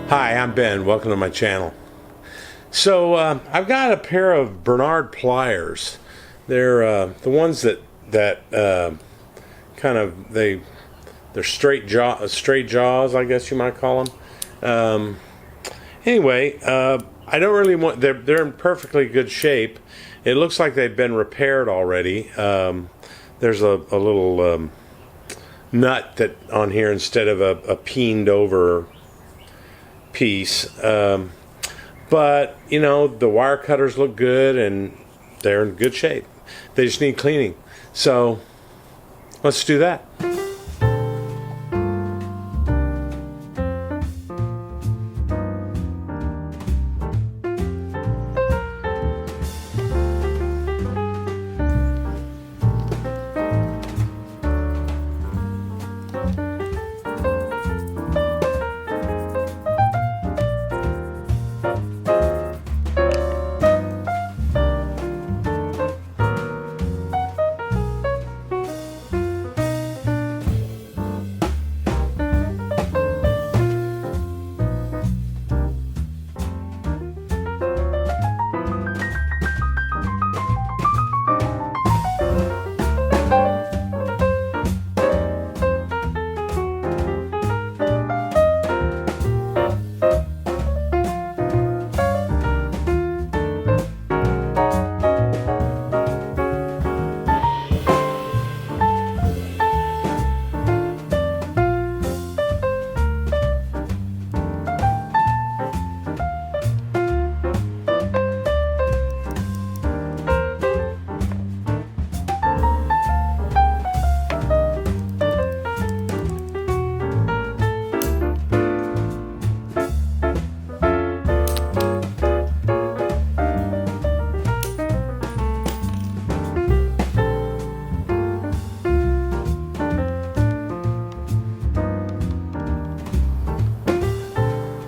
Hi, I'm Ben. Welcome to my channel. So I've got a pair of Bernard pliers. They're the ones that kind of they're straight jaws, I guess you might call them. Anyway, I don't really want. They're in perfectly good shape. It looks like they've been repaired already. There's a little nut that on here instead of a peened over piece, but you know, the wire cutters look good and they're in good shape. They just need cleaning, so let's do that.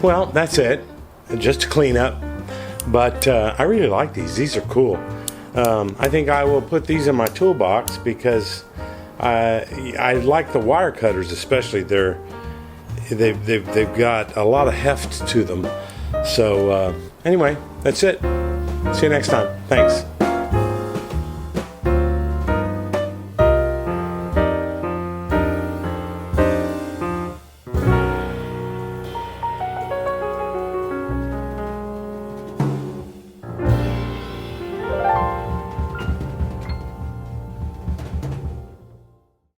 Well, that's it, just to clean up, but I really like these. These are cool. I think I will put these in my toolbox because I like the wire cutters, especially. They've got a lot of heft to them. So anyway, that's it. See you next time. Thanks.